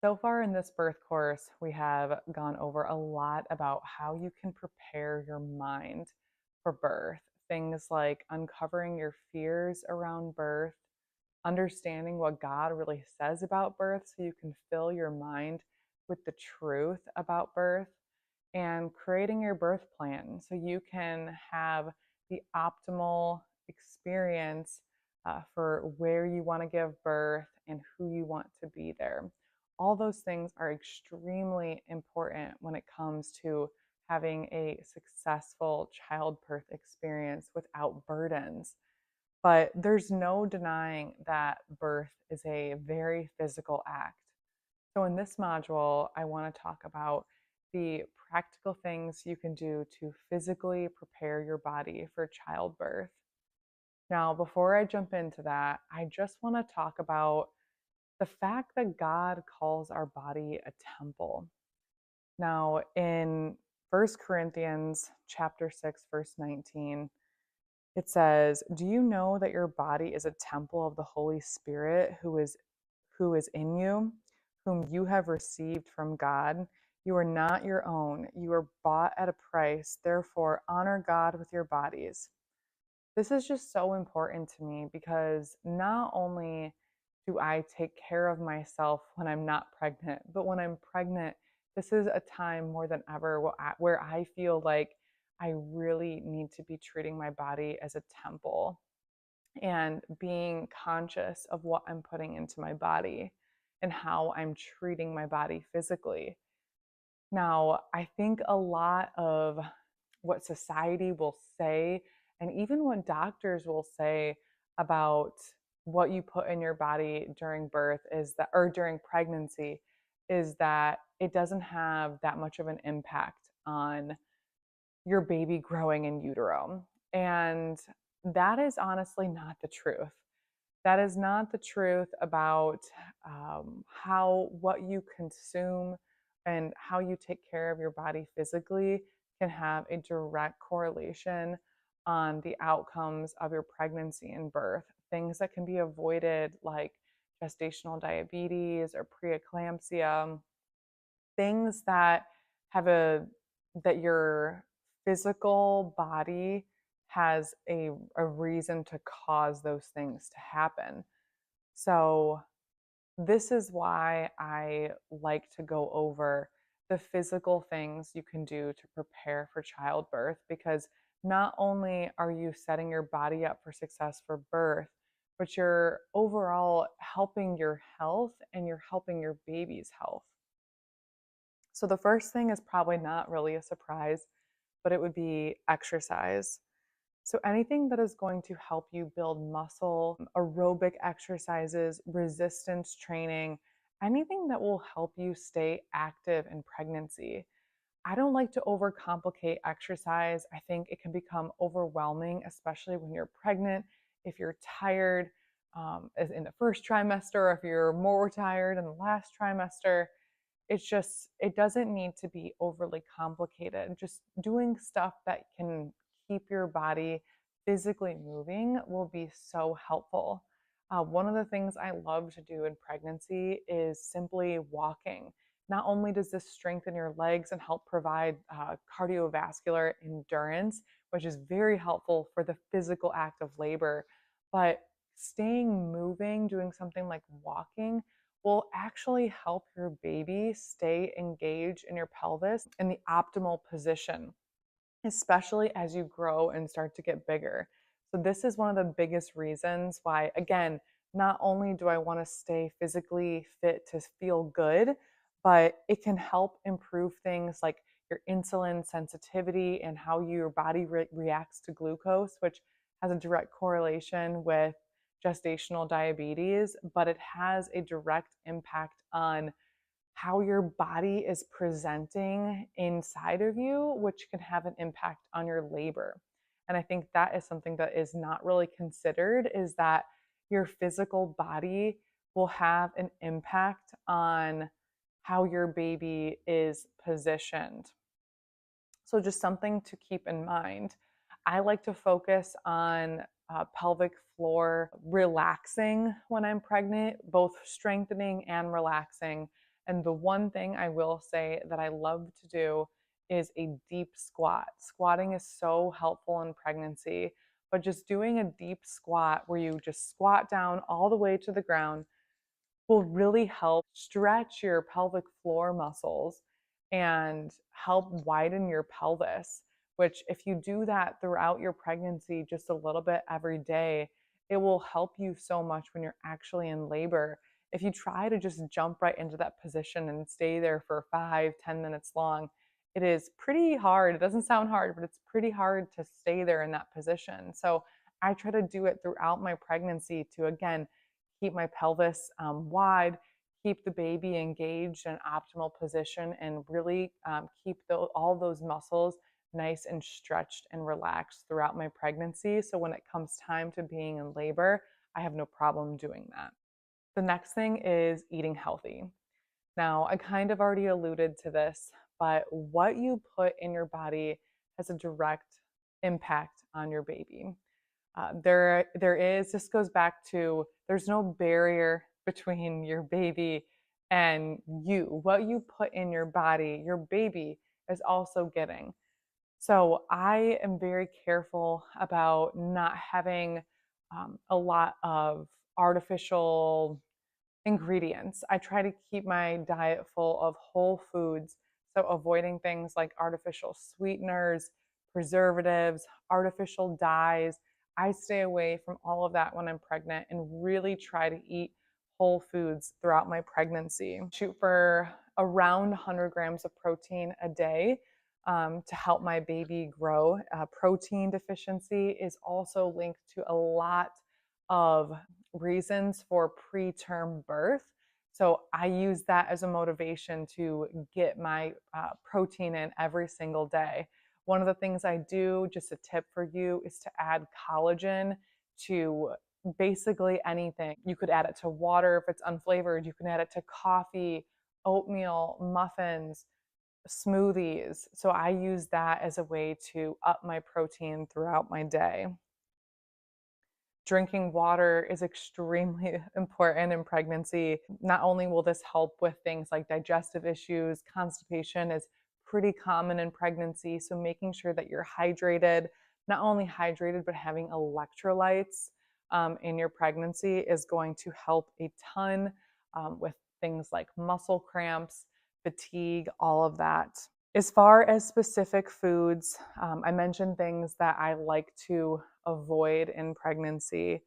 So far in this birth course, we have gone over a lot about how you can prepare your mind for birth. Things like uncovering your fears around birth, understanding what God really says about birth so you can fill your mind with the truth about birth, and creating your birth plan so you can have the optimal experience for where you want to give birth and who you want to be there. All those things are extremely important when it comes to having a successful childbirth experience without burdens. But there's no denying that birth is a very physical act. So, in this module, I want to talk about the practical things you can do to physically prepare your body for childbirth. Now, before I jump into that, I just want to talk about the fact that God calls our body a temple. Now, in 1 Corinthians chapter 6 verse 19, it says, "Do you know that your body is a temple of the Holy Spirit who is in you, whom you have received from God? You are not your own. You are bought at a price. Therefore, honor God with your bodies." This is just so important to me because not only do I take care of myself when I'm not pregnant, but when I'm pregnant, this is a time more than ever where I feel like I really need to be treating my body as a temple and being conscious of what I'm putting into my body and how I'm treating my body physically. Now, I think a lot of what society will say, and even what doctors will say about what you put in your body during birth is that, or during pregnancy, is that it doesn't have that much of an impact on your baby growing in utero. And that is honestly not the truth. That is not the truth about how what you consume and how you take care of your body physically can have a direct correlation on the outcomes of your pregnancy and birth. Things that can be avoided, like gestational diabetes or preeclampsia, things that have that your physical body has a reason to cause those things to happen. So this is why I like to go over the physical things you can do to prepare for childbirth, because not only are you setting your body up for success for birth, but you're overall helping your health and you're helping your baby's health. So the first thing is probably not really a surprise, but it would be exercise. So anything that is going to help you build muscle, aerobic exercises, resistance training, anything that will help you stay active in pregnancy. I don't like to overcomplicate exercise. I think it can become overwhelming, especially when you're pregnant, if you're tired as in the first trimester, or if you're more tired in the last trimester. It doesn't need to be overly complicated. Just doing stuff that can keep your body physically moving will be so helpful. One of the things I love to do in pregnancy is simply walking. Not only does this strengthen your legs and help provide cardiovascular endurance, which is very helpful for the physical act of labor, but staying moving, doing something like walking, will actually help your baby stay engaged in your pelvis in the optimal position, especially as you grow and start to get bigger. So, this is one of the biggest reasons why, again, not only do I want to stay physically fit to feel good, but it can help improve things like your insulin sensitivity and how your body reacts to glucose, which has a direct correlation with gestational diabetes, but it has a direct impact on how your body is presenting inside of you, which can have an impact on your labor. And I think that is something that is not really considered, is that your physical body will have an impact on how your baby is positioned. So just something to keep in mind. I like to focus on pelvic floor relaxing when I'm pregnant, both strengthening and relaxing. And the one thing I will say that I love to do is a deep squat. Squatting is so helpful in pregnancy, but just doing a deep squat where you just squat down all the way to the ground will really help stretch your pelvic floor muscles and help widen your pelvis. Which, if you do that throughout your pregnancy, just a little bit every day, it will help you so much when you're actually in labor. If you try to just jump right into that position and stay there for 5, 10 minutes long, it is pretty hard. It doesn't sound hard, but it's pretty hard to stay there in that position. So I try to do it throughout my pregnancy to, again, keep my pelvis wide, keep the baby engaged in optimal position, and really keep all those muscles nice and stretched and relaxed throughout my pregnancy. So when it comes time to being in labor, I have no problem doing that. The next thing is eating healthy. Now, I kind of already alluded to this, but what you put in your body has a direct impact on your baby. This goes back to, there's no barrier between your baby and you. What you put in your body, your baby is also getting. So I am very careful about not having a lot of artificial ingredients. I try to keep my diet full of whole foods, so avoiding things like artificial sweeteners, preservatives, artificial dyes. I stay away from all of that when I'm pregnant and really try to eat whole foods throughout my pregnancy. Shoot for around 100 grams of protein a day to help my baby grow. Protein deficiency is also linked to a lot of reasons for preterm birth. So I use that as a motivation to get my protein in every single day. One of the things I do, just a tip for you, is to add collagen to basically anything. You could add it to water if it's unflavored. You can add it to coffee, oatmeal, muffins, smoothies. So I use that as a way to up my protein throughout my day. Drinking water is extremely important in pregnancy. Not only will this help with things like digestive issues, constipation is pretty common in pregnancy. So making sure that you're hydrated, not only hydrated, but having electrolytes in your pregnancy is going to help a ton with things like muscle cramps, fatigue, all of that. As far as specific foods, I mentioned things that I like to avoid in pregnancy.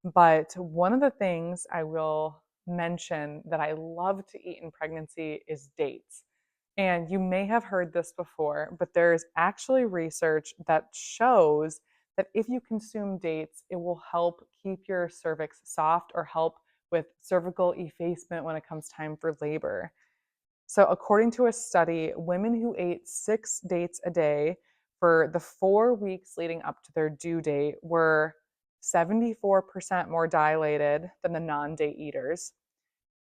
But one of the things I will mention that I love to eat in pregnancy is dates. And you may have heard this before, but there's actually research that shows that if you consume dates, it will help keep your cervix soft or help with cervical effacement when it comes time for labor. So, according to a study, women who ate 6 dates a day for the 4 weeks leading up to their due date were 74% more dilated than the non date eaters,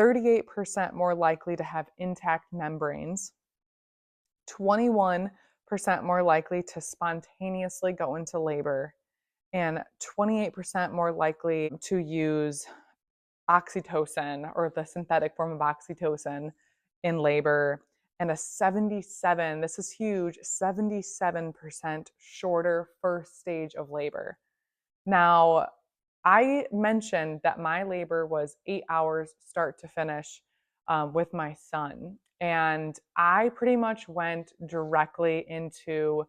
38% more likely to have intact membranes, 21% more likely to spontaneously go into labor, and 28% more likely to use oxytocin or the synthetic form of oxytocin in labor, and this is huge, 77% shorter first stage of labor. Now, I mentioned that my labor was 8 hours start to finish with my son, and I pretty much went directly into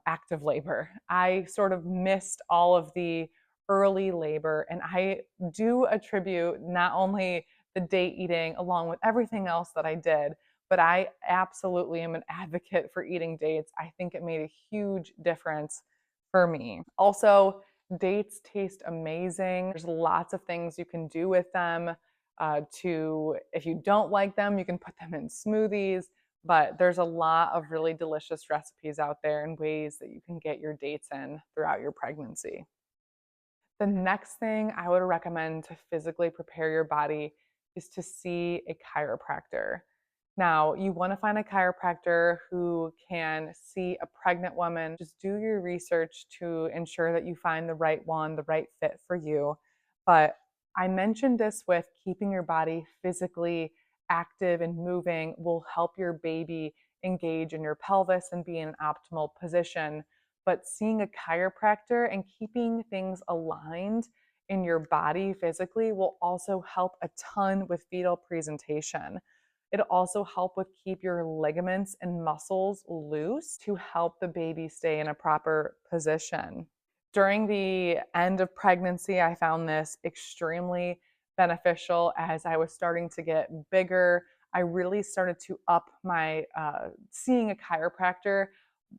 active labor. I sort of missed all of the early labor, and I do attribute not only the date eating along with everything else that I did, but I absolutely am an advocate for eating dates. I think it made a huge difference for me. Also, dates taste amazing. There's lots of things you can do with them. If you don't like them, you can put them in smoothies. But there's a lot of really delicious recipes out there and ways that you can get your dates in throughout your pregnancy. The next thing I would recommend to physically prepare your body is to see a chiropractor. Now, you want to find a chiropractor who can see a pregnant woman. Just do your research to ensure that you find the right one, the right fit for you. But I mentioned this with keeping your body physically active and moving will help your baby engage in your pelvis and be in an optimal position. But seeing a chiropractor and keeping things aligned in your body physically will also help a ton with fetal presentation. It'll also help with keep your ligaments and muscles loose to help the baby stay in a proper position. During the end of pregnancy, I found this extremely beneficial as I was starting to get bigger. I really started to up my seeing a chiropractor.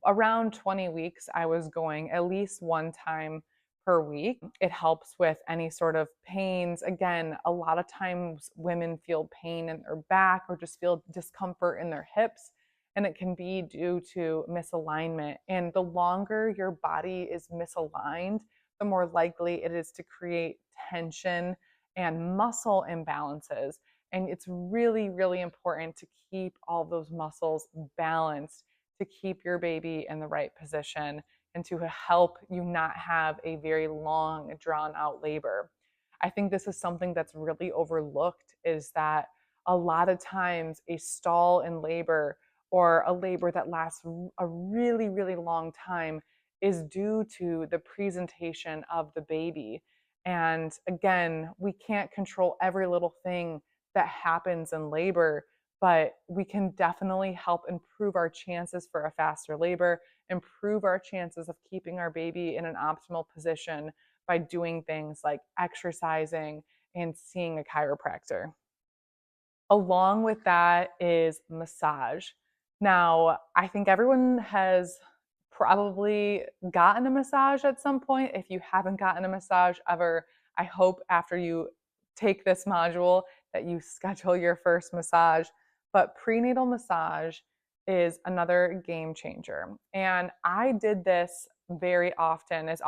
Around 20 weeks, I was going at least one time per week. It helps with any sort of pains. Again, a lot of times women feel pain in their back or just feel discomfort in their hips, and it can be due to misalignment. And the longer your body is misaligned, the more likely it is to create tension and muscle imbalances. And it's really, really important to keep all those muscles balanced to keep your baby in the right position and to help you not have a very long, drawn out labor. I think this is something that's really overlooked is that a lot of times a stall in labor or a labor that lasts a really, really long time is due to the presentation of the baby. And again, we can't control every little thing that happens in labor, but we can definitely help improve our chances for a faster labor, improve our chances of keeping our baby in an optimal position by doing things like exercising and seeing a chiropractor. Along with that is massage. Now, I think everyone has probably gotten a massage at some point. If you haven't gotten a massage ever, I hope after you take this module that you schedule your first massage. But prenatal massage is another game changer. And I did this very often as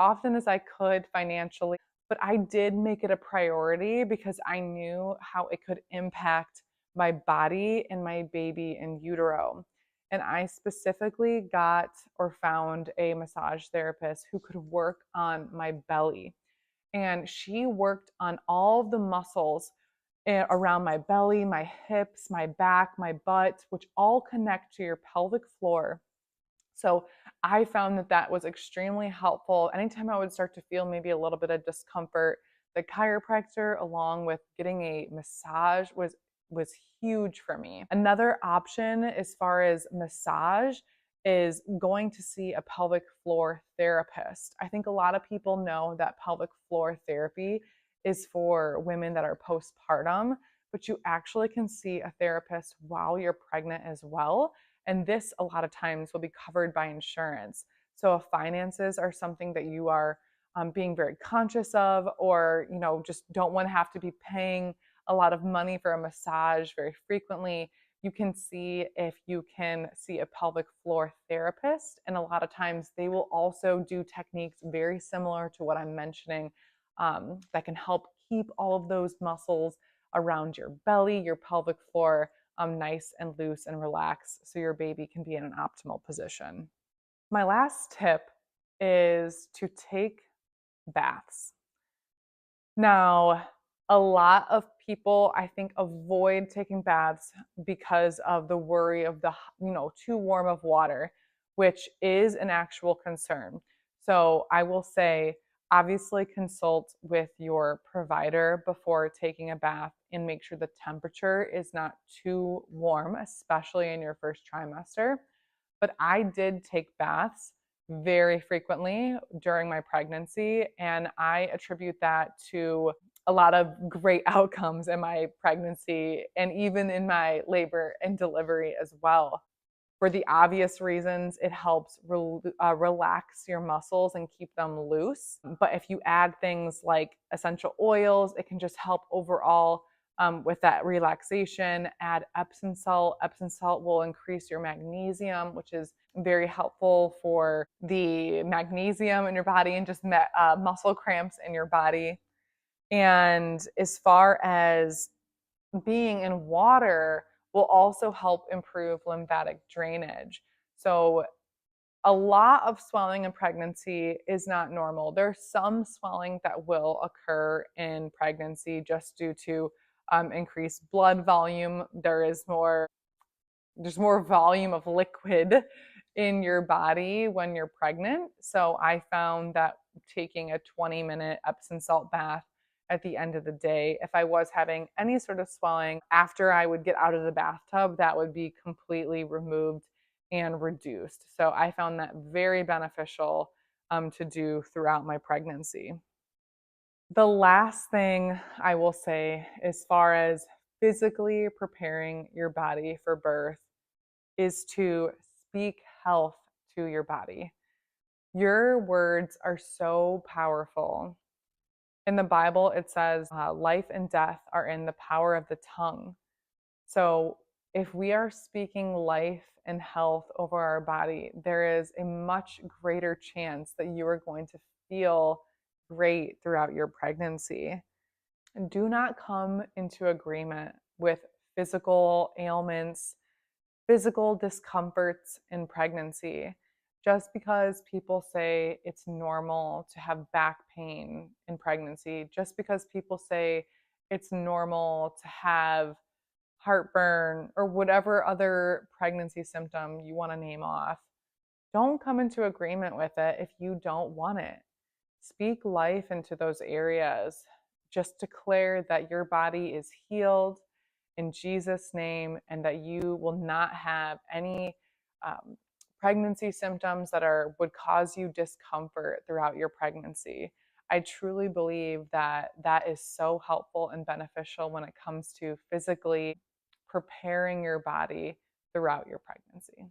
I could financially, but I did make it a priority because I knew how it could impact my body and my baby in utero. And I specifically got or found a massage therapist who could work on my belly. And she worked on all of the muscles around my belly, my hips, my back, my butt, which all connect to your pelvic floor. So I found that that was extremely helpful. Anytime I would start to feel maybe a little bit of discomfort, the chiropractor, along with getting a massage, was huge for me. Another option as far as massage is going to see a pelvic floor therapist. I think a lot of people know that pelvic floor therapy is for women that are postpartum, but you actually can see a therapist while you're pregnant as well. And this, a lot of times, will be covered by insurance. So if finances are something that you are being very conscious of, or just don't want to have to be paying a lot of money for a massage very frequently, you can see if you can see a pelvic floor therapist. And a lot of times they will also do techniques very similar to what I'm mentioning that can help keep all of those muscles around your belly, your pelvic floor, nice and loose and relaxed so your baby can be in an optimal position. My last tip is to take baths. Now, a lot of people, I think, avoid taking baths because of the worry of the, too warm of water, which is an actual concern. So I will say, obviously consult with your provider before taking a bath and make sure the temperature is not too warm, especially in your first trimester. But I did take baths very frequently during my pregnancy, and I attribute that to a lot of great outcomes in my pregnancy and even in my labor and delivery as well. For the obvious reasons, it helps relax your muscles and keep them loose. But if you add things like essential oils, it can just help overall with that relaxation. Add Epsom salt. Epsom salt will increase your magnesium, which is very helpful for the magnesium in your body and just muscle cramps in your body. And as far as being in water will also help improve lymphatic drainage. So a lot of swelling in pregnancy is not normal. There's some swelling that will occur in pregnancy just due to increased blood volume. There's more volume of liquid in your body when you're pregnant. So I found that taking a 20-minute Epsom salt bath at the end of the day, if I was having any sort of swelling after I would get out of the bathtub, that would be completely removed and reduced. So I found that very beneficial to do throughout my pregnancy. The last thing I will say, as far as physically preparing your body for birth, is to speak health to your body. Your words are so powerful. In the Bible, it says life and death are in the power of the tongue. So if we are speaking life and health over our body, there is a much greater chance that you are going to feel great throughout your pregnancy. Do not come into agreement with physical ailments, physical discomforts in pregnancy just because people say it's normal to have back pain in pregnancy, just because people say it's normal to have heartburn or whatever other pregnancy symptom you want to name off. Don't come into agreement with it if you don't want it. Speak life into those areas. Just declare that your body is healed in Jesus' name and that you will not have any pregnancy symptoms that would cause you discomfort throughout your pregnancy. I truly believe that that is so helpful and beneficial when it comes to physically preparing your body throughout your pregnancy.